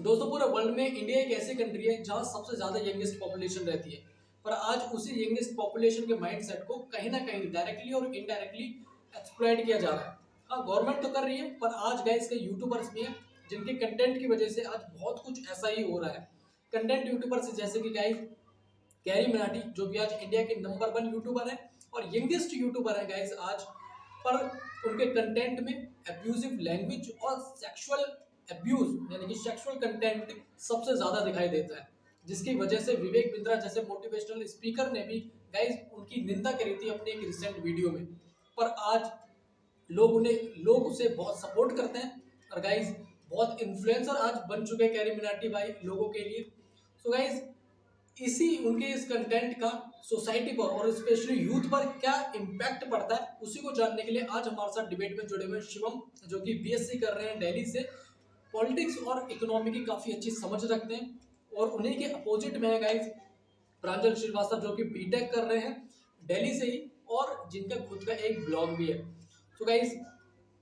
दोस्तों पूरे वर्ल्ड में इंडिया एक ऐसी कंट्री है जहां सबसे ज्यादा यंगेस्ट पॉपुलेशन रहती है। पर आज उसी यंगेस्ट पॉपुलेशन के माइंडसेट को कहीं ना कहीं डायरेक्टली और इनडायरेक्टली एक्सप्लॉइट किया जा रहा है। हाँ, गवर्नमेंट तो कर रही है, पर आज गाइस के यूट्यूबर्स भी हैं जिनके कंटेंट की वजह से आज बहुत कुछ ऐसा ही हो रहा है। कंटेंट यूट्यूबर्स जैसे कि गाइस कैरी मिनाटी, जो कि आज इंडिया के नंबर 1 यूट्यूबर है और यंगेस्ट यूट्यूबर है गाइस आज। पर उनके कंटेंट में अब्यूजिव लैंग्वेज और सेक्सुअल अब्यूज यानी कि सेक्सुअल कंटेंट सबसे ज्यादा दिखाई देता है, जिसकी वजह से विवेक बिंद्रा जैसे मोटिवेशनल स्पीकर ने भी गाइस उनकी निंदा करी थी अपने एक रिसेंट वीडियो में। पर आज लोग उसे बहुत सपोर्ट करते हैं और गाइस बहुत इन्फ्लुएंसर आज बन चुके हैं कैरी मिनाटी भाई लोगों के लिए। सो गाइस इसी उनके इस कंटेंट का सोसाइटी पर और स्पेशली यूथ पर क्या इम्पैक्ट पड़ता है, उसी को जानने के लिए आज हमारे साथ डिबेट में जुड़े हुए शिवम, जो कि बीएससी कर रहे हैं दिल्ली से। पॉलिटिक्स और इकोनॉमी की काफ़ी अच्छी समझ रखते हैं। और उन्हीं के अपोजिट में है गाइज प्रांजल श्रीवास्तव, जो कि बीटेक कर रहे हैं दिल्ली से ही और जिनका खुद का एक ब्लॉग भी है। तो गाइज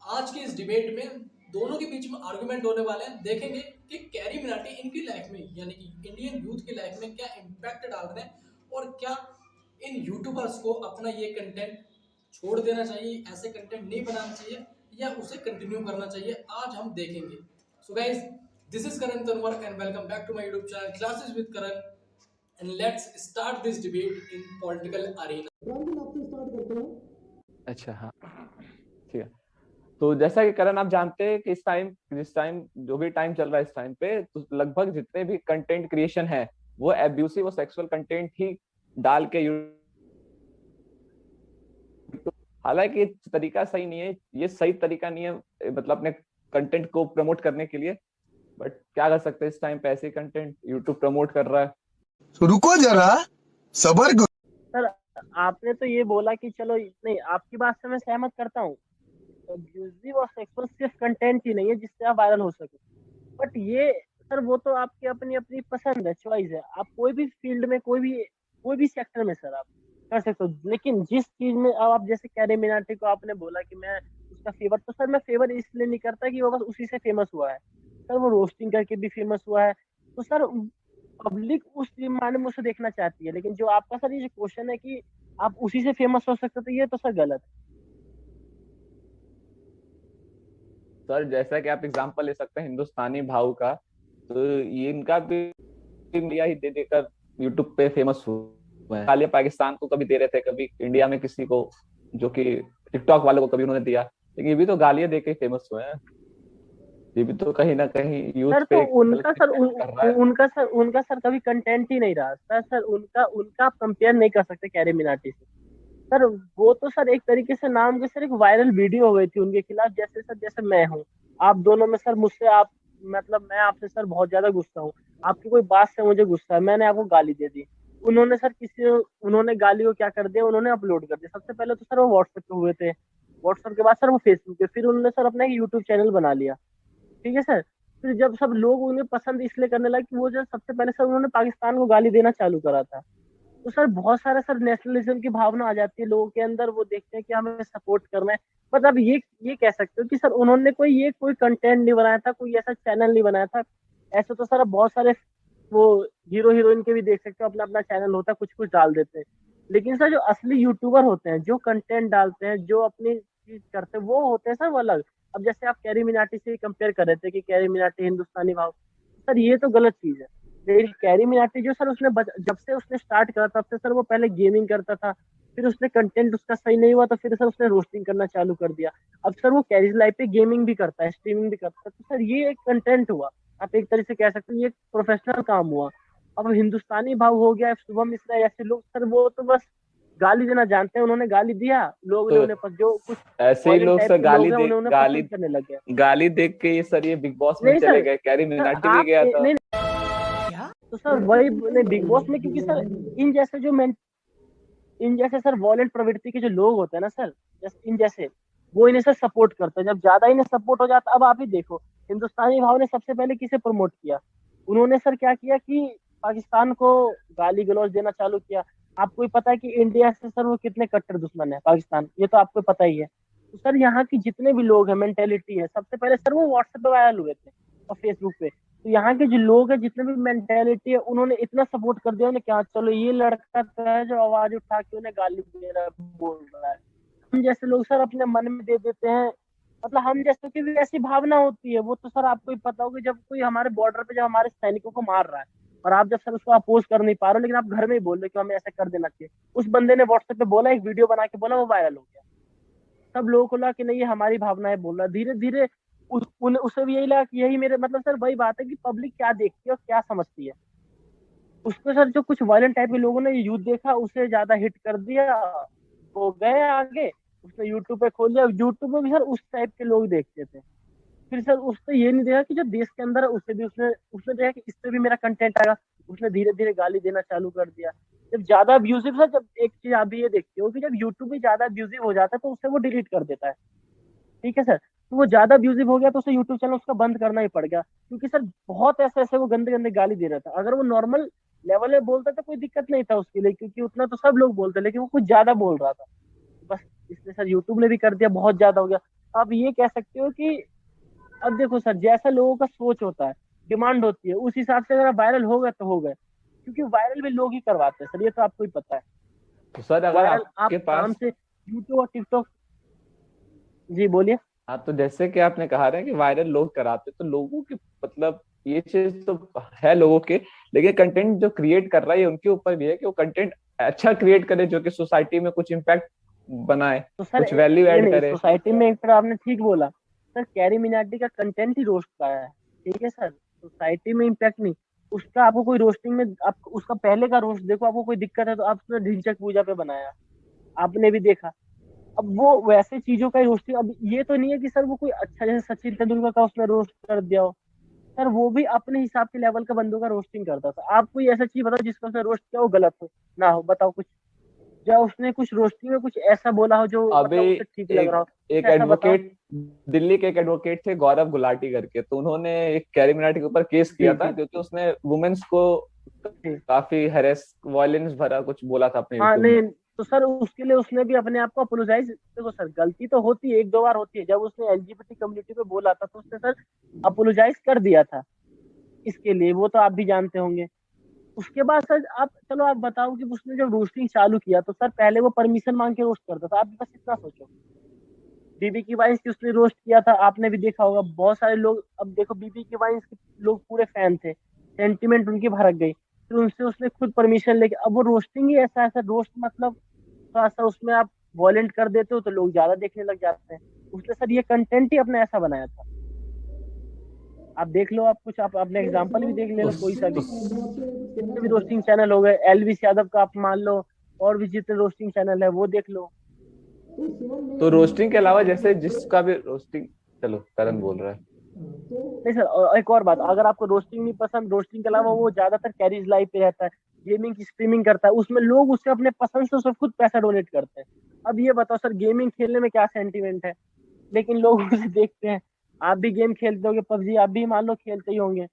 आज के इस डिबेट में दोनों के बीच में आर्गुमेंट होने वाले हैं। देखेंगे कि कैरी मिनाटी इनकी लाइफ में यानी कि इंडियन यूथ की लाइफ में क्या इम्पैक्ट डाल रहे हैं और क्या इन यूट्यूबर्स को अपना ये कंटेंट छोड़ देना चाहिए, ऐसे कंटेंट नहीं बनाना चाहिए या उसे कंटिन्यू करना चाहिए, आज हम देखेंगे। So guys, this is Karan Tanwar and welcome back to my YouTube channel classes with Karan and let's start this debate in political arena. आपसे स्टार्ट करते हैं। अच्छा, हाँ, ठीक है। तो जैसा कि करण आप जानते हैं कि जिस टाइम जो भी टाइम चल रहा है इस टाइम पे, तो लगभग जितने भी कंटेंट क्रिएशन है वो एब्यूसिव और सेक्सुअल कंटेंट ही डाल के हालांकि ये तरीका सही नहीं है, ये सही तरीका नहीं है, मतलब अपने कंटेंट को प्रमोट करने के लिए। बट क्या कर सकते हैं, इस टाइम पे ऐसे कंटेंट यूट्यूब प्रमोट कर रहा है। तो रुको जरा, सबर करो। सर, आपने तो ये बोला कि चलो, नहीं, आपकी बात से मैं सहमत करता हूँ। अब्यूजिव और सेक्सुअल सिर्फ कंटेंट ही नहीं है जिससे आप वायरल हो सके, बट ये सर वो तो आपकी अपनी अपनी पसंद है, चॉइस है। आप कोई भी फील्ड में कोई भी सेक्टर में सर आप कर सकते हो। लेकिन जिस चीज में अब आप जैसे कैरी मिनाटी को आपने बोला कि मैं उसका फेवर, तो सर मैं फेवर इसलिए नहीं करता कि वो बस उसी से फेमस हुआ है। सर वो रोस्टिंग करके भी फेमस हुआ है, तो सर पब्लिक उस माने में उसे देखना चाहती है। लेकिन जो आपका सर ये जो क्वेश्चन है कि आप उसी से फेमस हो सकते, तो ये तो सर गलत है। सर जैसा कि आप एग्जांपल ले सकते हैं हिंदुस्तानी भाव का, तो ये इनका भी इंडिया ही दे देकर यूट्यूब पे फेमस हुआ है। गालियां पाकिस्तान को कभी दे रहे थे, कभी इंडिया में किसी को, जो कि टिकटॉक वालों को कभी उन्होंने दिया, लेकिन ये भी तो गालियां देके फेमस हुए हैं। ये भी तो कहीं ना कहीं यूथ सर पे तो उनका सर कर रहा है। उनका सर कभी कंटेंट ही नहीं रहा सर उनका आप कंपेयर नहीं कर सकते कैरी मिनाटी से। सर वो तो सर एक तरीके से नाम के सर एक वायरल वीडियो हो गई थी उनके खिलाफ। जैसे सर जैसे मैं हूँ, आप दोनों में सर मुझसे आप मतलब मैं आपसे सर बहुत ज्यादा गुस्सा हूँ, आपकी कोई बात से मुझे गुस्सा है, मैंने आपको गाली दे दी। उन्होंने गाली को क्या कर दिया, उन्होंने अपलोड कर दिया। सबसे पहले तो सर वो व्हाट्सएप पे हुए थे, व्हाट्सएप के बाद सर वो फेसबुक पे, फिर उन्होंने सर अपना एक यूट्यूब चैनल बना लिया। ठीक है सर। फिर जब सब लोग उन्हें पसंद इसलिए करने लगे कि वो जो सबसे पहले सर उन्होंने पाकिस्तान को गाली देना चालू करा था, तो सर बहुत सारा सर नेशनलिज्म की भावना आ जाती है लोगों के अंदर। वो देखते हैं कि हमें सपोर्ट करना है। बट अब ये कह सकते हो कि सर उन्होंने कोई कंटेंट नहीं बनाया था, कोई ऐसा चैनल नहीं बनाया था। ऐसे तो सर अब बहुत सारे वो हीरो हीरोइन के भी देख सकते हो, अपना अपना चैनल होता है, कुछ कुछ डाल देते हैं। लेकिन सर जो असली यूट्यूबर होते हैं, जो कंटेंट डालते हैं, जो अपनी चीज करते हैं, वो होते हैं सर वो अलग। अब जैसे आप कैरी मिनाटी से कंपेयर कर रहे थे कि कैरी मिनाटी हिंदुस्तानी भाव, सर ये तो गलत चीज है। लेकिन कैरी मिनाटी जो सर जब से उसने स्टार्ट करा तब से सर वो पहले गेमिंग करता था, फिर उसने कंटेंट उसका सही नहीं हुआ तो फिर सर उसने रोस्टिंग करना चालू कर दिया। अब सर वो कैरीज लाइफ पे गेमिंग भी करता है, स्ट्रीमिंग भी करता है, तो सर ये एक कंटेंट हुआ। आप एक तरह से कह सकते हो ये एक प्रोफेशनल काम हुआ। अब हिंदुस्तानी भाव हो गया, शुभम मिश्रा, ऐसे लोग सर वो तो बस गाली देना जानते हैं। उन्होंने गाली दिया, लोग ने तो उन्हें जो कुछ ऐसे ही वॉयलेंट लोग टाइप सर के लोग हैं उन्हें पसंद करने लग गए। गाली देख के ये सर ये बिग बॉस में नहीं चले सर, गए, कैरी सर मिनाटी भी आप गया था। नहीं, तो सर वही नहीं बिग बॉस में, क्योंकि सर इन जैसे जो इन जैसे सर वॉयलेंट प्रवृत्ति के जो लोग होते हैं ना सर, जैसे इन जैसे, वो इन्हें सर सपोर्ट करते हैं। जब ज्यादा इन्हें सपोर्ट हो जाता, अब आप ही देखो हिंदुस्तानी भाव ने सबसे पहले किसे प्रमोट किया, उन्होंने सर क्या किया कि पाकिस्तान को गाली गलौज देना चालू किया। आपको ही पता है कि इंडिया से सर वो कितने कट्टर दुश्मन है पाकिस्तान, ये तो आपको पता ही है। तो सर यहाँ की जितने भी लोग हैं, मेंटेलिटी है, सबसे पहले सर वो व्हाट्सएप पे वायरल हुए थे और फेसबुक पे। तो यहाँ के जो लोग हैं, जितने भी मेंटेलिटी है, उन्होंने इतना सपोर्ट कर दिया उन्हें, क्या चलो ये लड़का तो है जो आवाज उठा के उन्हें गाली दे रहा है, बोल रहा है। हम जैसे लोग सर अपने मन में दे देते हैं, मतलब हम जैसे की भी ऐसी भावना होती है। वो तो सर आपको ही पता होगा, जब कोई हमारे बॉर्डर पे जब हमारे सैनिकों को मार रहा है, और आप जब सर उसको अपोज कर नहीं पा रहे हो, लेकिन आप घर में ही बोल रहे हो कि हमें ऐसा कर देना चाहिए। उस बंदे ने व्हाट्सएप पे बोला, एक वीडियो बना के बोला, वो वायरल हो गया। सब लोगों को लगा कि नहीं ये हमारी भावनाएं बोल रहा है। धीरे धीरे उसे भी यही लगा कि यही मेरे, मतलब सर वही बात है कि पब्लिक क्या देखती है और क्या समझती है। उसको सर जो कुछ वायलेंट टाइप के लोगों ने यूथ देखा, उसे ज्यादा हिट कर दिया, वो गए आगे। उसने यूट्यूब पे खोल दिया, यूट्यूब पे भी सर उस टाइप के लोग देखते थे। फिर सर उसने ये नहीं देखा कि जो देश के अंदर है उसे भी उसने उसने देखा कि इससे भी मेरा कंटेंट आएगा। उसने धीरे धीरे गाली देना चालू कर दिया। जब ज्यादा अब्यूजिव सर, जब एक चीज आप भी ये देखते हो कि जब यूट्यूब भी ज्यादा अब्यूजिव हो जाता है तो उससे वो डिलीट कर देता है। ठीक है सर, तो वो ज्यादा अब्यूजिव हो गया तो उसे यूट्यूब चैनल उसका बंद करना ही पड़ गया, क्योंकि सर बहुत ऐसे ऐसे वो गंदे गंदे गाली दे रहा था। अगर वो नॉर्मल लेवल में बोलता तो कोई दिक्कत नहीं था उसके लिए, क्योंकि उतना तो सब लोग बोलते, लेकिन वो कुछ ज्यादा बोल रहा था। बस इसलिए सर यूट्यूब ने भी कर दिया, बहुत ज्यादा हो गया। आप ये कह सकते हो कि अब देखो सर, जैसा लोगों का सोच होता है, डिमांड होती है, उस हिसाब से अगर वायरल हो गए तो हो गए, क्योंकि वायरल भी लोग ही करवाते हैं सर, ये तो आपको ही पता है। तो सर अगर वायरल आप आपके काम पास, से यूट्यूब और टिकटॉक। जी बोलिए। हाँ तो जैसे कि आपने कहा रहे कि वायरल लोग कराते, तो लोगों की मतलब ये चीज तो है लोगों के, लेकिन कंटेंट जो क्रिएट कर रहा है ये उनके ऊपर भी है कि वो कंटेंट अच्छा क्रिएट करे जो कि सोसाइटी में कुछ इम्पैक्ट बनाए, तो सर कुछ वैल्यू नहीं ऐड नहीं, करे। सोसाइटी में एक तरह आपने ठीक बोला सर, कैरी मिनाटी का कंटेंट ही रोस्ट का है। ठीक है सर, सोसाइटी में इम्पैक्ट नहीं। उसका आपको कोई रोस्टिंग में, आप उसका पहले का रोस्ट देखो, आपको कोई दिक्कत है तो आप उसने ढिंचक पूजा पे बनाया, आपने भी देखा। अब वो वैसे चीजों का ही रोस्टिंग, अब ये तो नहीं है कि सर वो कोई अच्छा, जैसे सचिन तेंदुलकर का उसने रोस्ट कर दिया हो। सर वो भी अपने हिसाब के लेवल का बंदों का रोस्टिंग करता था। आप कोई ऐसा चीज बताओ जिसका उसने रोस्ट किया वो गलत हो ना हो, बताओ कुछ। या उसने कुछ रोस्टिंग में कुछ ऐसा बोला हो जो अभी मतलब उसे ठीक लग रहा हो, कुछ एक ऐसा बताओ। एडवोकेट, दिल्ली के एक एडवोकेट थे गौरव गुलाटी करके, तो उन्होंने एक कैरी मिनाटी के ऊपर केस जी किया था जी क्योंकि उसने वुमेन्स को जी। काफी हैरेस, वायलेंस भरा कुछ बोला था अपने हाँ यूट्यूब में। नहीं, तो सर उसके लिए उसने भी अपने आप को अपोलोजाइज, देखो सर गलती तो होती है, एक दो बार होती है। जब उसने एलजीबीटी कम्युनिटी पे बोला था तो उसने सर अपोलोजाइज कर दिया था इसके लिए, वो तो आप भी जानते होंगे। उसके बाद सर आप चलो आप बताओ कि उसने जब रोस्टिंग चालू किया तो सर पहले वो परमिशन मांग के रोस्ट करता था। आप बस इतना सोचो, बीबी की वाइन्स की उसने रोस्ट किया था, आपने भी देखा होगा, बहुत सारे लोग। अब देखो बीबी की वाइन्स के लोग पूरे फैन थे, सेंटिमेंट उनकी भड़क गई, फिर उनसे उसने खुद परमिशन लेके, अब वो रोस्टिंग ही ऐसा है सर, रोस्ट मतलब थोड़ा सा उसमें आप वॉलेंट कर देते हो तो लोग ज्यादा देखने लग जाते हैं। उसने सर ये कंटेंट ही अपना ऐसा बनाया था। आप देख लो, आप कुछ आप अपने एग्जाम्पल भी देख ले तो, लो, कोई सा तो भी, जितने भी रोस्टिंग चैनल हो गए, एलविस यादव का आप मान लो, और भी जितने रोस्टिंग चैनल है वो देख लो। तो रोस्टिंग के अलावा जैसे जिसका भी रोस्टिंग, चलो करण बोल रहा है। नहीं सर, और एक और बात, अगर आपको रोस्टिंग नहीं पसंद, रोस्टिंग के अलावा वो ज्यादातर कैरीज लाइव पे रहता है, गेमिंग की स्ट्रीमिंग करता है, उसमें लोग उससे अपने पसंद से उसमें खुद पैसा डोनेट करते हैं। अब ये बताओ सर, गेमिंग खेलने में क्या सेंटीमेंट है, लेकिन लोग उसे देखते हैं। आप भी गेम खेलते होगे, पबजी आप भी मान लो खेलते ही होंगे,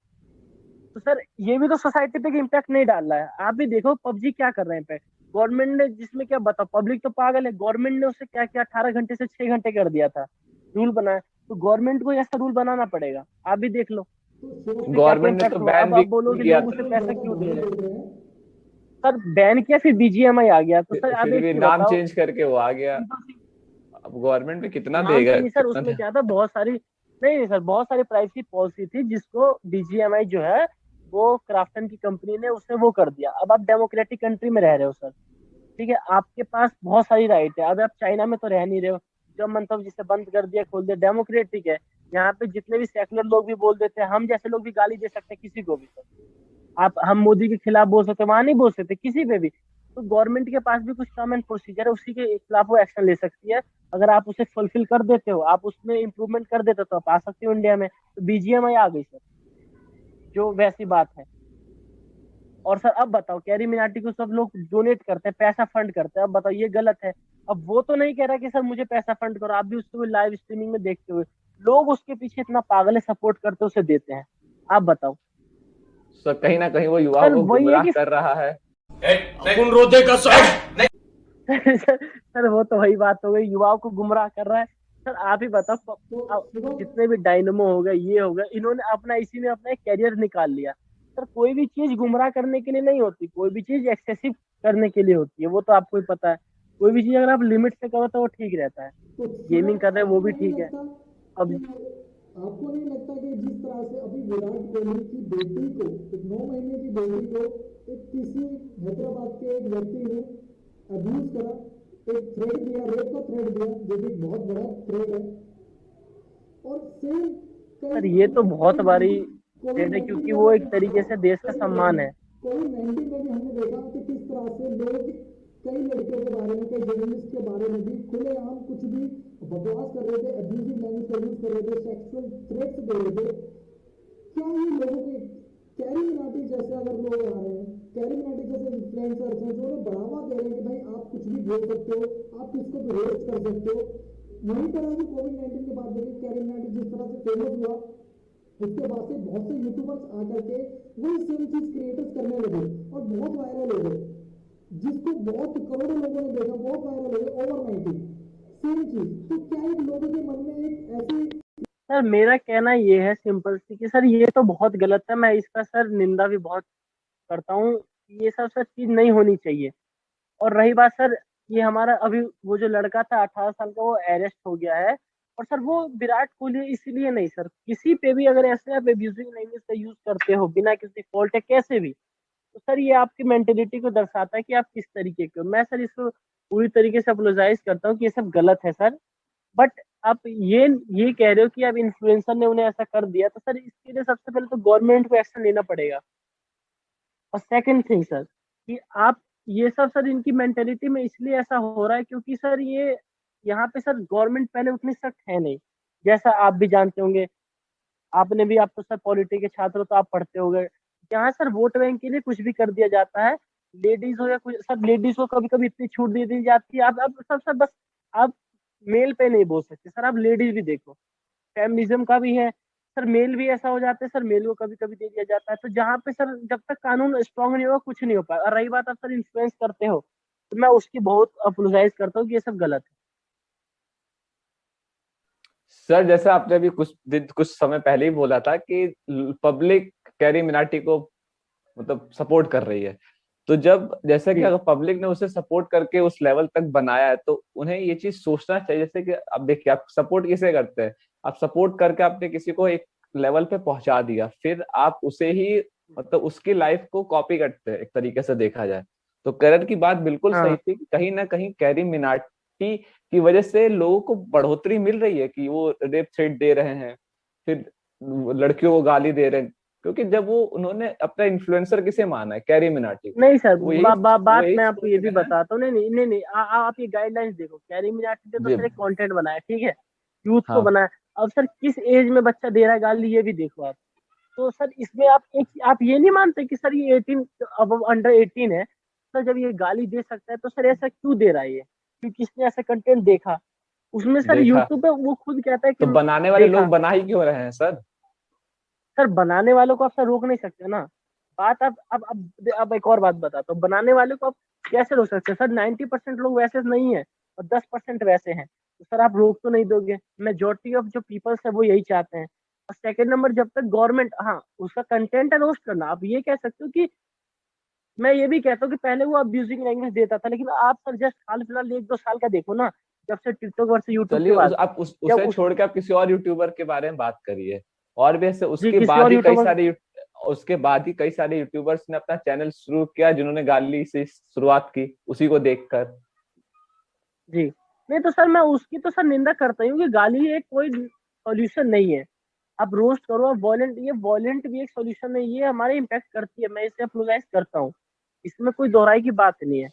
तो सर ये भी तो सोसाइटी पे इम्पैक्ट नहीं डाल रहा है। आप भी देखो पबजी क्या कर रहे हैं इम्पैक्ट, गवर्नमेंट ने, जिसमें क्या बताओ, पब्लिक तो पागल है, गवर्नमेंट ने उसे क्या किया, 18 घंटे से 6 घंटे कर दिया था, रूल बनाया। तो गवर्नमेंट को ऐसा रूल बनाना पड़ेगा, आप भी देख लो उससे क्या क्या गवर्नमेंट ने तो इम्पैक्ट होगा। बैन अब भी आप बोलोगे किया लोग था, उसे पैसा क्यों दे रहे हैं। सर बैन किया, फिर बीजीएमआई आ गया, तो सर आप फिर एक भी चीज नाम बताओ, चेंज करके वो आ गया। सिंपल सी, अब गवर्नमेंट भी कितना नाम से देगा, नहीं सर, कितना उसमें ध्यान। क्या था, बहुत सारी, नहीं नहीं सर, बहुत सारी प्राइवेसी पॉलिसी थी जिसको बीजीएमआई जो है, वो क्राफ्टन की कंपनी ने उसे वो कर दिया। अब आप डेमोक्रेटिक कंट्री में रह रहे हो सर, ठीक है, आपके पास बहुत सारी राइट है। अब आप चाइना में तो रह नहीं रहे हो, जब मन तब जिसे बंद कर दिया, खोल दिया, डेमोक्रेटिक है। यहाँ पे जितने भी सेकुलर लोग भी बोल देते हैं, हम जैसे लोग भी गाली दे सकते हैं किसी को भी सर। आप, हम मोदी के खिलाफ बोल सकते हैं, वहां नहीं बोल सकते किसी पे भी। तो गवर्नमेंट के पास भी कुछ टर्म एंड प्रोसीजर है, उसी के खिलाफ वो एक्शन ले सकती है। अगर आप उसे फुलफिल कर देते हो, आप उसमें इंप्रूवमेंट कर देते हो, तो आप आ सकते हो इंडिया में। तो बीजीएमआई आ गई सर, जो वैसी बात है। और सर अब बताओ, कैरी मिनाटी को सब लोग डोनेट करते हैं, पैसा फंड करते हैं, अब बताओ ये गलत है। अब वो तो नहीं कह रहा कि सर मुझे पैसा फंड करो, आप भी उसको लाइव स्ट्रीमिंग में देखते हुए, लोग उसके पीछे इतना पागल है, सपोर्ट करते उसे देते हैं। आप बताओ तो कहीं ना कहीं वो युवाओं सर, को वही है गुमराह कि कर रहा है। अपन रोते का साहब सर वो तो वही बात हो गई, युवाओं को गुमराह कर रहा है। सर आप ही बताओ, जितने भी डायनेमो हो गए, ये हो गए, इन्होंने अपना, इसी ने अपना एक कैरियर निकाल लिया। सर कोई भी चीज गुमराह करने के लिए नहीं होती, कोई भी चीज एक्सेसिव करने के लिए होती है, वो तो आपको ही पता है। कोई भी चीज अगर आप लिमिट से करो तो वो ठीक रहता है। तो गेमिंग कर रहे हैं वो भी आपको नहीं ठीक है। लगता अब कि आपको नहीं लगता कि जिस तरह से अभी विराट कोहली की बेटी को, एक 9 महीने की बेटी को एक किसी हैदराबाद के एक व्यक्ति ने अब्यूज करा, एक थ्रेड दिया, रेप का थ्रेड दिया, जो कि बहुत बड़ा थ्रेड है, और सेम सर ये तो बहुत बारी कोविड ट्रेड है, 19 क्योंकि में वो भी एक तरीके से देश का सम्मान है। कोविड 19 में भी हमने देखा कि किस तरह से लोग कई लड़कियों के बारे में, कई जर्नलिस्ट के बारे में भी खुलेआम कुछ भी बकवास कर रहे थे, अब्यूजिव लैंग्वेज का यूज कर रहे थे, सेक्सुअल थ्रेट्स दे रहे थे। क्या ये लोगों के, कैरी मिनाटी जैसे अगर लोग आ रहे हैं, कैरी मिनाटी जैसे इन्फ्लुएंसर्स हैं जो उन्हें बढ़ावा दे रहे हैं कि भाई आप कुछ भी बोल सकते हो, आप किसको भी रोस्ट कर सकते हो, वहीं पर आगे कोविड 19 के बाद देखिए कैरी मिनाटी जिस तरह से फेमस हुआ, उसके बाद से बहुत से यूट्यूबर्स आकर के वही सेम चीज क्रिएटर्स करने लगे और बहुत वायरल हो गए, जिसको बहुत करोड़ों लोगों ने देखा, बहुत वायरल हो गए ओवरनाइट ही सेम चीज। तो क्या एक लोगों के मन में एक ऐसी, सर मेरा कहना ये है सिंपल सी, कि सर ये तो बहुत गलत है, मैं इसका सर निंदा भी बहुत करता हूँ। ये सब सर चीज नहीं होनी चाहिए। और रही बात सर, ये हमारा अभी वो जो लड़का था 18 साल का, वो अरेस्ट हो गया है। और सर वो विराट कोहली इसीलिए नहीं, सर किसी पे भी अगर ऐसे आप एब्यूजिंग लैंग्वेज का यूज करते हो बिना किसी फॉल्ट है, कैसे भी, तो सर ये आपकी मेंटेलिटी को दर्शाता है कि आप किस तरीके के हो। मैं सर इसको पूरी तरीके से अपोलोजाइज करता हूँ कि ये सब गलत है सर। बट आप ये कह रहे हो कि अब इन्फ्लुएंसर ने उन्हें ऐसा कर दिया, तो सर इसके लिए सबसे पहले तो गवर्नमेंट को एक्शन लेना पड़ेगा। और सेकंड थिंग सर, कि आप ये सब सर इनकी मेंटेलिटी में इसलिए ऐसा हो रहा है क्योंकि सर ये यहाँ पे सर गवर्नमेंट पहले उतनी सख्त है नहीं। जैसा आप भी जानते होंगे, आपने भी, आप तो सर पॉलिटी के छात्र हो तो आप पढ़ते होंगे, यहाँ सर वोट बैंक के लिए कुछ भी कर दिया जाता है। लेडीज हो या कुछ, सब लेडीज को कभी कभी इतनी छूट दे दी जाती है। आप सब सर बस, आप मेल पे नहीं बोल सकते सर, आप लेडीज भी देखो, फेमिनिज्म का भी है सर, मेल भी ऐसा हो जाता है सर, मेल को कभी कभी दे दिया जाता है। तो जहाँ पे सर जब तक कानून स्ट्रांग नहीं होगा कुछ नहीं हो पाएगा। और रही बात आप सर इन्फ्लुएंस करते हो, तो मैं उसकी बहुत अपोलोजाइज करता हूँ कि ये सब गलत है। सर जैसे आपने अभी कुछ समय पहले ही बोला था कि पब्लिक कैरी मिनाटी को मतलब सपोर्ट कर रही है, तो जब जैसे कि जी अगर पब्लिक ने उसे सपोर्ट करके उस लेवल तक बनाया है, तो उन्हें ये चीज सोचना चाहिए। जैसे कि अब देखिए, आप सपोर्ट किसे करते हैं, आप सपोर्ट करके आपने किसी को एक लेवल पे पहुंचा दिया, फिर आप उसे ही मतलब उसकी लाइफ को कॉपी करते हैं, एक तरीके से देखा जाए तो। करण की बात बिल्कुल सही हाँ थी कि कहीं ना कहीं कैरी मिनाटी की वजह से लोगों को बढ़ोतरी मिल रही है कि वो रेप थ्रेट दे रहे हैं, फिर लड़कियों को गाली दे रहे हैं। क्योंकि जब वो उन्होंने अपना इन्फ्लुएंसर किसे माना है, कैरी मिनाटी को, नहीं सर, वो यही वो बात यही मैं आपको ये भी सोचेगा ना। बताता हूँ। नहीं नहीं नहीं नहीं, आप ये गाइडलाइंस देखो, कैरी मिनाटी ने तो जी। सर एक कंटेंट बनाया, ठीक है, यूथ को हाँ। बनाया। अब सर किस एज में बच्चा दे रहा है गाली, ये भी देखो आप। तो सर इसमें आप एक, आप ये नहीं मानते कि सर ये 18, अब अंडर 18 है, सर जब ये गाली दे सकता है तो सर ऐसा क्यों दे रहा है ये? क्योंकि इसने ऐसा कंटेंट देखा, उसमें सर देखा, यूट्यूब पे वो खुद कहता है कि तो बनाने वाले लोग देखा। बना ही क्यों रहे हैं सर। सर बनाने वालों को आप सर रोक नहीं सकते ना। बात आप अब एक और बात बताता हूँ, बनाने वाले को आप कैसे रोक सकते हैं? सर 90% लोग वैसे नहीं है और 10% वैसे हैं, तो सर आप रोक तो नहीं दोगे। मेजोरिटी ऑफ जो पीपल्स है वो यही चाहते हैं। और सेकंड नंबर, जब तक गवर्नमेंट, हाँ उसका कंटेंट है रोस्ट करना, आप ये कह सकते हो कि, मैं ये भी कहता हूँ कि पहले वो अब्यूजिंग लैंग्वेज देता था, लेकिन आप सर जस्ट हाल फिलहाल 1-2 साल का देखो ना, जब से टिकटॉक वर्सेस यूट्यूब के चलिए बाद, जब उसे उस, छोड़ के आप किसी और यूट्यूबर के बारे में बात करिए। और भी ऐसे जी किसी और यूट्यूबर, उसके बाद ही कई सारे यूट्यूबर्स ने अपना चैनल शुरू किया जिन्होंने गाली से शुरुआत की उसी को देखकर। जी नहीं, तो सर मैं उसकी तो सर निंदा करता ही हूँ कि गाली एक कोई सॉल्यूशन नहीं है। आप रोस्ट करो, आप वॉयलेंट, ये वॉयलेंट भी एक सॉल्यूशन नहीं, ये हमारे इम्पैक्ट करती है, मैं इसे अप्रोजाइज करता हूँ, इसमें कोई दोहराई की बात नहीं है।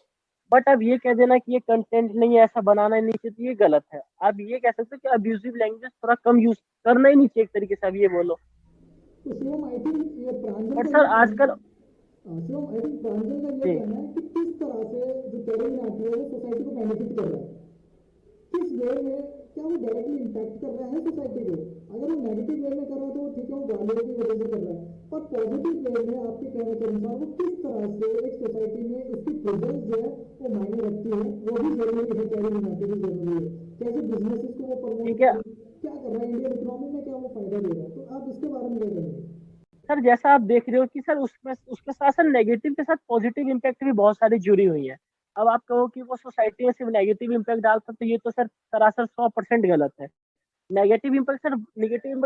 बट अब ये कह देना कि ये कंटेंट नहीं है, ऐसा बनाना ही नहीं चाहिए, तो ये गलत है। आप ये कह सकते हो कि अब्यूजिव लैंग्वेज थोड़ा कम यूज करना ही नहीं चाहिए, एक तरीके से आप ये बोलो। तो शिवम आई थिंक ये प्रांजल बट का सर ये कहना, आजकल, शिवम आई थिंक प्रांजल का ये जी कहना है कि किस तरह से जो कैरी मिनाटी है वो सोसाइटी को बेनिफिट कर रहा है। किस वे में क्या वो डायरेक्टली इम्पैक्ट कर रहा है सोसाइटी को? अगर वो नेगेटिव वे में कर रहा है तो वो ठीक है, वो गालियों की वजह से कर रहा है, पर पॉजिटिव वे में आपके कहने के अनुसार वो किस तरह से एक सोसाइटी में उसकी प्रेजेंस जो है वो मायने रखती है, वो भी जरूरी है, कैरी मिनाटी भी जरूरी है, कैसे बिजनेसेस को वो प्रमोट ठीक है क्या कर रहा है, इंडियन इकोनॉमी में क्या वो फायदा दे रहा है, तो आप इसके बारे में क्या कहेंगे? सर, जैसा आप देख रहे हो कि सर उसमें उसके साथ साथ नेगेटिव के साथ पॉजिटिव इम्पैक्ट भी बहुत सारी जुड़ी हुई है। अब आप कहो कि वो सोसाइटी में सिर्फ नेगेटिव इम्पैक्ट डालता, तो ये तो सर सरासर 100% गलत है। नेगेटिव इम्पैक्ट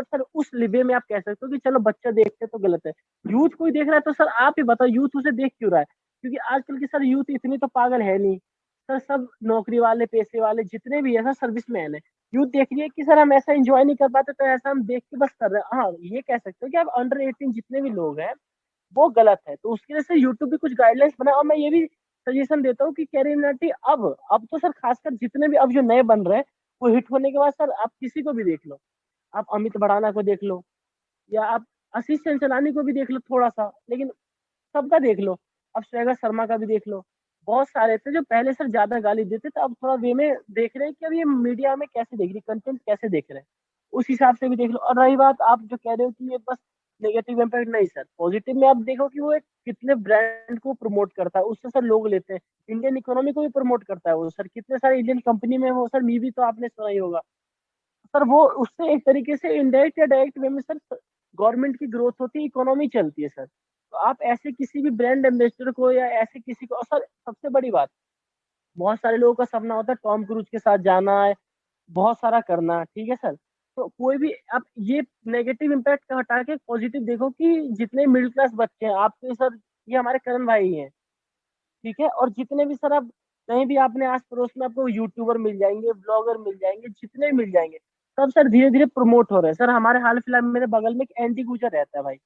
सर उस लिबे में आप कह सकते हो कि चलो बच्चा देखते तो गलत है, यूथ कोई देख रहा है तो सर आप ही बताओ यूथ उसे देख क्यों रहा है? क्योंकि आजकल की सर यूथ इतनी तो पागल है नहीं सर, सब नौकरी वाले पैसे वाले जितने भी है सर सर्विसमैन है। यूथ देख रही है कि सर हम ऐसा एंजॉय नहीं कर पाते, तो ऐसा हम देख के बस कर रहे हैं। हाँ, ये कह सकते हो कि आप अंडर 18 जितने भी लोग हैं वो गलत है, तो उसकी वजह से यूट्यूब भी कुछ गाइडलाइंस बनाए। और मैं ये भी सजेशन देता हूँ कि कैरिमिनाटी अब तो सर खासकर जितने भी अब जो नए बन रहे हैं, वो हिट होने के बाद सर आप किसी को भी देख लो, आप अमित भड़ाना को देख लो या आप आशीष चंचलानी को भी देख लो थोड़ा सा, लेकिन सबका देख लो, अब श्रेया शर्मा का भी देख लो। बहुत सारे थे जो पहले सर ज्यादा गाली देते थे, अब थोड़ा वे में देख रहे हैं कि अब ये मीडिया में कैसे देख रही, कंटेंट कैसे देख रहे हैं, उस हिसाब से भी देख लो। और रही बात आप जो कह रहे हो कि ये बस नेगेटिव इम्पैक्ट, नहीं सर, पॉजिटिव में आप देखो कि वो एक कितने ब्रांड को प्रमोट करता है, उससे सर लोग लेते हैं। इंडियन इकोनॉमी को भी प्रमोट करता है वो सर, कितने सारे इंडियन कंपनी में वो सर मीवी तो आपने सुना ही होगा सर। वो उससे एक तरीके से इनडायरेक्ट या डायरेक्ट वे में सर गवर्नमेंट की ग्रोथ होती है, इकोनॉमी चलती है सर। तो आप ऐसे किसी भी ब्रांड एम्बेसडर को या ऐसे किसी को, और सर सबसे बड़ी बात, बहुत सारे लोगों का सपना होता है टॉम क्रूज के साथ जाना है, बहुत सारा करना, ठीक है सर। तो कोई भी आप ये नेगेटिव इम्पैक्ट का हटा के पॉजिटिव देखो कि जितने मिडिल क्लास बच्चे हैं आपके सर, ये हमारे करण भाई हैं, ठीक है। और जितने भी सर आप कहीं भी आपने आस पड़ोस में आपको यूट्यूबर मिल जाएंगे, ब्लॉगर मिल जाएंगे, जितने भी मिल जाएंगे, सब सर धीरे धीरे प्रमोट हो रहे हैं सर। हमारे हाल फिलहाल में मेरे बगल में एक एंटी गुजर रहता है भाई,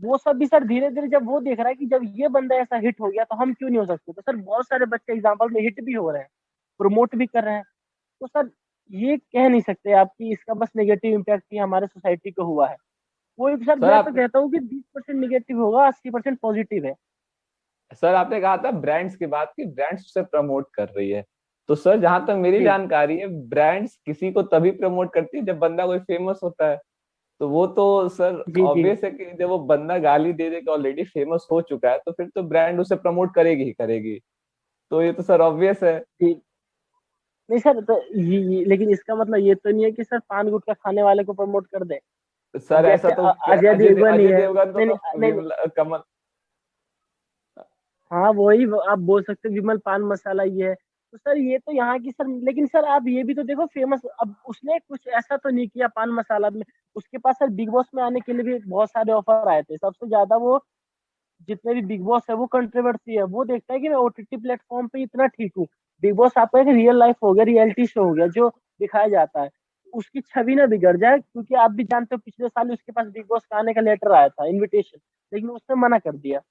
वो सब भी सर धीरे धीरे जब वो देख रहा है कि जब ये बंदा ऐसा हिट हो गया तो हम क्यों नहीं हो सकते, तो सर बहुत सारे बच्चे एग्जाम्पल में हिट भी हो रहे हैं, प्रमोट भी कर रहे हैं। तो सर ये कह नहीं सकते आप कि इसका बस नेगेटिव इम्पैक्ट ही हमारे सोसाइटी को हुआ है। कोई भी सर, सर मैं तो आप कहता हूँ कि 20% निगेटिव होगा, 80% पॉजिटिव है। सर आपने कहा था ब्रांड्स की बात की, ब्रांड्स उसे प्रमोट कर रही है। तो सर जहां तक मेरी जी जानकारी है, ब्रांड्स किसी को तभी प्रमोट करती है जब बंदा कोई फेमस होता है। तो वो तो सर जी जी ऑब्वियस है कि जब वो बंदा गाली दे दे के ऑलरेडी फेमस हो चुका है, तो फिर तो ब्रांड उसे प्रमोट करेगी ही करेगी। तो ये तो सर ऑब्वियस है। जी। नहीं सर, तो लेकिन इसका मतलब ये तो नहीं है कि सर पान गुटखा खाने वाले को प्रमोट कर दे। अब सर ऐसा जैसे तो अजय देवगन ही अजय है, देवगन को नहीं तो नहीं नहीं नहीं, कमल। हाँ वही आप बोल सकते हो विमल पान मसाला ये है। तो सर ये तो यहाँ की सर, लेकिन सर आप ये भी तो देखो फेमस, अब उसने कुछ ऐसा तो नहीं किया पान मसाला में, उसके पास सर बिग बॉस में आने के लिए भी बहुत सारे ऑफर आए थे। सबसे ज्यादा वो जितने भी बिग बॉस है वो कंट्रोवर्सी है, वो देखता है कि मैं ओटीटी प्लेटफॉर्म पे इतना ठीक हूँ। बिग बॉस आपका एक रियल लाइफ हो गया, रियलिटी शो हो गया जो दिखाया जाता है, उसकी छवि ना बिगड़ जाए। क्योंकि आप भी जानते हो पिछले साल उसके पास बिग बॉस का आने का लेटर आया था, इनविटेशन, लेकिन उसने मना कर दिया।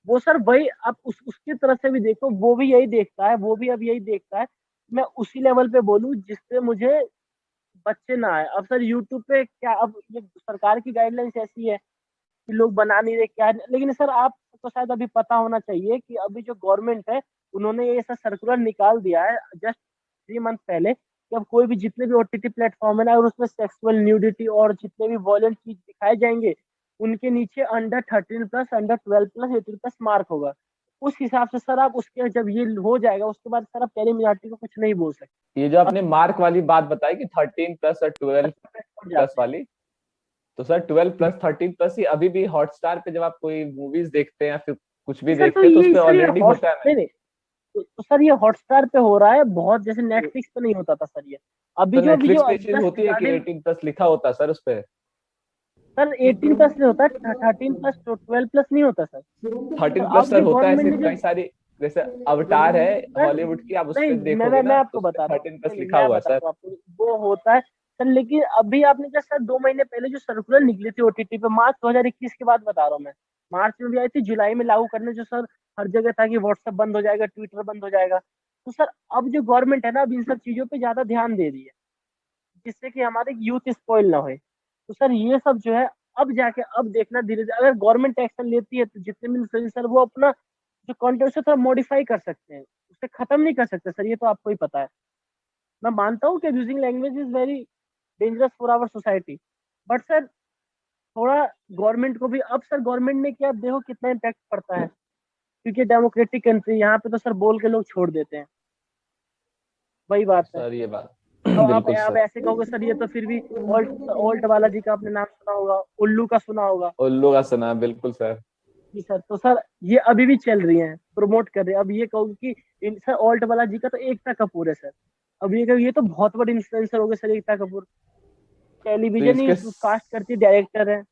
वो सर वही आप उसकी तरफ से भी देखो, वो भी यही देखता है, वो भी अब यही देखता है मैं उसी लेवल पे बोलूं जिससे मुझे बच्चे ना आए। अब सर यूट्यूब पे क्या, अब ये सरकार की गाइडलाइंस ऐसी है कि लोग बना नहीं रहे क्या, लेकिन सर आपको शायद अभी पता होना चाहिए कि अभी जो गवर्नमेंट है उन्होंने ये ऐसा सर्कुलर निकाल दिया है जस्ट 3 मंथ पहले कि अब कोई भी जितने भी ओटीटी प्लेटफॉर्म है ना, और उसमें सेक्सुअल न्यूडिटी और जितने भी वॉयलेंट चीज दिखाए जाएंगे, उनके नीचे अंडर 13+, अंडर 12+, 18+ मार्क होगा। उस हिसाब से सर आप उसके जब ये हो जाएगा उसके बाद सर आप कैरी मिनाटी को कुछ नहीं बोल सकते। ये जो अब आपने मार्क वाली बात बताई कि 13+ और 12+ प्लेटफॉर्म जाते हैं। वाली, तो सर 12+, 13+ ही अभी भी हॉटस्टार पे जब आप कोई मूवीज देखते हैं या फिर कुछ भी सर तो देखते हैं तो उस ये पे सर ये ऑलरेडी हॉट होता है। नहीं नहीं, तो सर ये हॉटस्टार पे हो रहा है बहुत, जैसे नेटफ्लिक्स पे नहीं होता था सर ये। तो अभी नेटफ्लिक्स जो पे ये चीज जस्ट होती है कि गार्डियन 18+ लिखा होता है सर उस पे। सर 18+ नहीं होता, 13+ तो 12+ नहीं होता सर। शिवम के सर 13+ अब सर जो होता है, गवर्नमेंट ने सिर्फ जो कई सारी, जैसे अवतार है सर, हॉलीवुड की, आप उस नहीं पे देखोगे मैं ना तो आपको उस पे बताता हूँ, 13+ नहीं लिखा मैं हुआ है सर। बताता हूँ आपको, वो होता है सर। लेकिन अभी आपने जैसे सर 2 महीने पहले जो सर्कुलर निकली थी ओटीटी पे, मार्च 2021 की बात बता रहा हूँ मैं, मार्च में भी आई थी, जुलाई में लागू करने जो सर हर जगह था कि व्हाट्सएप बंद हो जाएगा, ट्विटर बंद हो जाएगा। तो सर अब जो गवर्नमेंट है ना, अब इन सब चीजों पे ज्यादा ध्यान दे रही है जिससे कि हमारे यूथ स्पॉइल ना होए। तो सर ये सब जो है अब जाके अब देखना धीरे धीरे, अगर गवर्नमेंट एक्शन लेती है तो जितने भी इन्फ्लुएंसर वो अपना जो कंटेंट है थोड़ा मॉडिफाई कर सकते हैं, उसे खत्म नहीं कर सकते सर, ये तो आपको ही पता है। मैं मानता हूँ कि abusing language is very dangerous for our society, but sir थोड़ा गवर्नमेंट को भी, अब सर गवर्नमेंट ने किया, देखो कितना इम्पैक्ट पड़ता है, क्योंकि डेमोक्रेटिक कंट्री यहाँ पे तो सर बोल के लोग छोड़ देते हैं, वही बात है। सर ये बात अब बिल्कुल आप सर। ऐसे कहोगे सर, ये तो फिर भी ऑल्ट ऑल्ट वाला जी का आपने नाम सुना होगा, उल्लू का सुना होगा। उल्लू का सुना, बिल्कुल सर। जी सर, तो सर ये अभी भी चल रही हैं, प्रमोट कर रहे हैं। अब ये कहोगे कि सर ऑल्ट वाला जी का तो एकता कपूर है सर, अब ये कहोगे ये तो बहुत बड़े इन्फ्लुएंसर हो गए सर एकता कपूर, तो टेलीविजन ही इसके कास्ट करती है, डायरेक्टर है,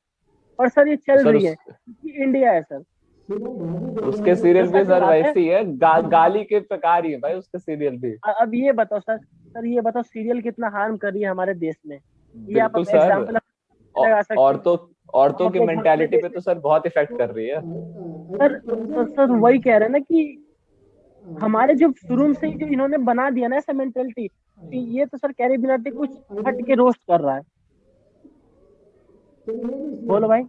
और सर ये चल सर रही है क्योंकि इंडिया है सर। उसके तो सीरियल भी सच सर बात है। वैसे ही है, गाली के प्रकार ही है भाई उसके सीरियल भी। अब ये बताओ सर, ये बताओ सीरियल कितना हार्म कर रही है हमारे देश में, ये आप बिल्कुल सर। एग्जाम्पल लगा सकते हैं। औरतों हम की अपने घर में मेंटालिटी पे देख तो सर बहुत इफेक्ट कर रही है। सर वही कह रहे हैं ना कि हमारे जो शुरू से ही जो इन्होंने बना दिया ना ऐसा मेंटेलिटी, ये तो सर कैरी मिनाटी कुछ हट के रोस्ट कर रहा है। बोलो भाई।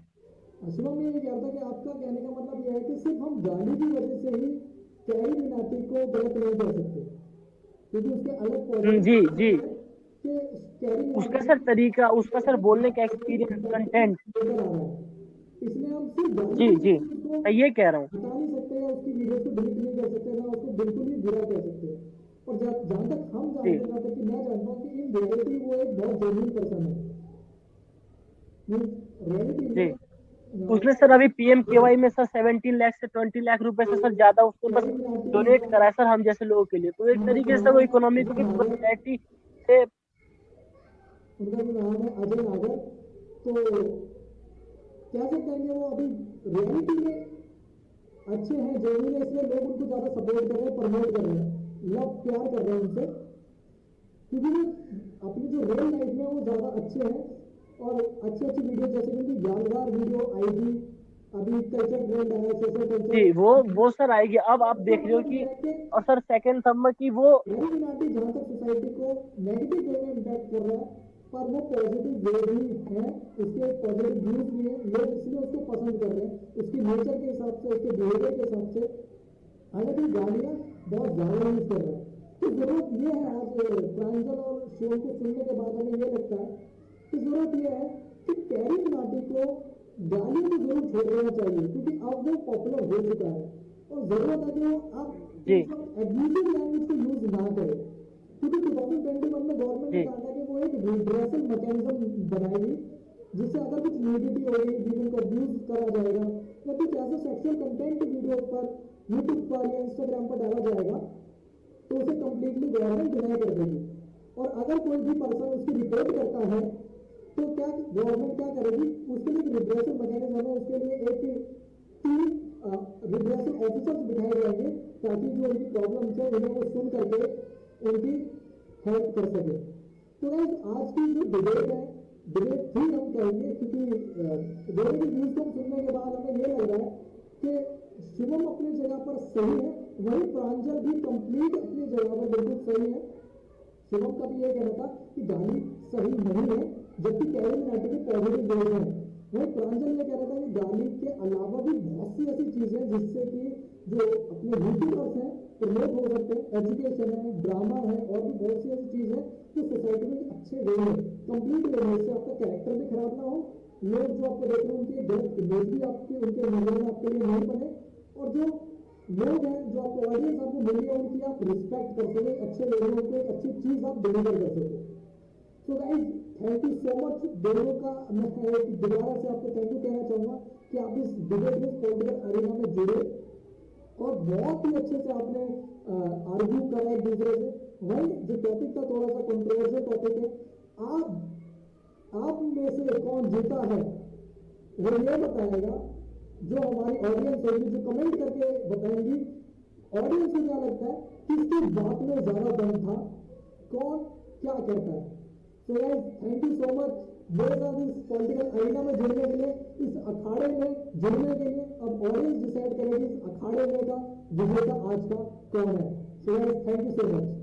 शिवम ने ये कहा था कि आपका कहने का मतलब यह है कि सिर्फ हम गाली की वजह से ही कैरी मिनाटी को गलत नहीं कर सकते, क्योंकि उसके अलग जी जी, कि कैरी उसका मिनाटी सर तरीका, उसका सर बोलने का एक्सपीरियंस, कंटेंट। लेकर आ रहा है, इसलिए हम सिर्फ गाली जी की जी, वजह से उसको मैं ये कह रहा हूँ। हटा नहीं सकते या उसकी वीडियो को डिलीट नहीं कर सकते, ना उसको बिल्कुल ही बुरा कह सकते। और जहाँ तक हम जानते जी हैं, जहाँ तक कि मैं जानता हूँ कि इन रियलिटी वो एक बहुत जेन्युइन पर्सन है, रियलिटी जी, में उसने सर अभी पीएमकेवाई में सर 17 लाख से 20 लाख रुपए से सर ज्यादा उसने बस डोनेट करा है सर हम जैसे लोगों के लिए, तो एक तरीके से वो इकोनॉमी को भी सोसाइटी से। उनका जो नाम है अजय नागर, तो क्या सकते हैं कि वो अभी रियलिटी में अच्छे हैं, जेन्युइन है, इसलिए लोग उनको ज्यादा सपोर्ट कर रहे हैं, प्रमोट कर रहे हैं, लव प्यार कर रहे हैं उनसे, क्योंकि वो अपनी जो रियल लाइफ में वो ज्यादा अच्छे हैं और अच्छी अच्छी वीडियो, जैसे कि उनकी यादगार वीडियो आएगी, अभी कल्चर ट्रेंड आया, सोशल कल्चर। जी, वो सर आएगी। अब आप देख रहे हो कि, और सर सेकंड नंबर की वो इल्यूमिनाटी जहाँ तक सोसाइटी को नेगेटिव वे में इम्पैक्ट कर रहा है, पर वो पॉजिटिव वे भी है, उसके पॉजिटिव व्यूज भी है, लोग इसलिए उसको पसंद कर रहे हैं, उसकी नेचर के हिसाब से, उसके बिहेवियर के हिसाब से। हालांकि गालियाँ बहुत ज़्यादा यूज कर रहे हैं, तो जरूरत ये है, आज प्रांजल और शिवम को सुनने के बाद हमें ये लगता है कि जरूरत ये है कि कैरी मिनाटी को गालियों को जरूर छोड़ देना चाहिए, क्योंकि अब वो पॉपुलर हो चुका है, और जरूरत है कि वो अब जी एब्यूजिव लैंग्वेज को यूज ना करे, क्योंकि 2021 में गवर्नमेंट ने जी कहा था कि वो एक रिड्रेसल मैकेनिज्म बनाएगी, जिससे अगर कुछ न्यूडिटी होगी, वीमेन को अब्यूज करा जाएगा या कुछ ऐसे सेक्सुअल कंटेंट वीडियो पर यूट्यूब पर या इंस्टाग्राम पर डाला जाएगा, तो उसे कंप्लीटली गवर्नमेंट डिनाई कर देगी। और अगर कोई भी पर्सन उसकी रिपोर्ट करता है, तो क्या गवर्नमेंट क्या करेगी, उसके लिए एक रिड्रेसल मैकेनिज्म है, उसके लिए एक टीम रिड्रेसल ऑफिसर्स बिठाए जाएंगे, ताकि जो उनकी प्रॉब्लम्स है उन्हें वो सुन करके उनकी हेल्प कर सके। तो आज की जो डिबेट है, डिबेट थी हम कहेंगे, क्योंकि दोनों की व्यूज को सुनने के बाद हमें ये लग रहा है कि शिवम अपनी जगह पर सही है, वही प्रांजल भी कंप्लीट अपनी जगह पर बिल्कुल सही है। शिवम का भी ये कहना था कि गाली सही नहीं है, जबकि कैरी मिनाटी के पॉजिटिव वेज हैं। वही प्रांजल ये कह रहा था कि गाली के अलावा भी बहुत सी ऐसी चीजें जिससे कि जो अपने यूट्यूबर्स हैं प्रमोट हो सकते हैं, एजुकेशन है, ड्रामा है, और भी बहुत सी ऐसी चीज है जो सोसाइटी में अच्छे वे में, कंप्लीट वे में, इससे आपका कैरेक्टर भी खराब ना हो, लोग जो आपको देख रहे हैं उनके गलत इमेज भी आपके उनके नजर में आपके लिए नहीं बने, और जो लोग हैं, जो आपको ऑडियंस आपको मिली है, उनकी आप रिस्पेक्ट कर सके, अच्छे लोगों को एक अच्छी चीज आप डिलीवर कर सके। So guys, thank you so much दोनों का। मैं दोबारा से आपको थैंक यू कहना चाहूंगा कि आप इस डिबेट में, पॉलिटिकल अरेना में जुड़े और बहुत ही अच्छे से आपने आर्ग्यू करा एक दूसरे से। वही जो टॉपिक था थोड़ा सा कंट्रोवर्शियल टॉपिक है, आप में से कौन जीता है वो ये बताएगा, जो हमारी ऑडियंस होगी, जो कमेंट करके बताएंगी ऑडियंस को क्या लगता है किसकी बात में ज्यादा दम था, कौन क्या करता है। So guys, thank you so much मेरे साथ इस पॉलिटिकल अरेना में जुड़ने के लिए, इस अखाड़े में जुड़ने के लिए। अब ऑडियंस डिसाइड करेगी इस अखाड़े में का विजेता आज का कौन है। So guys, thank you so much.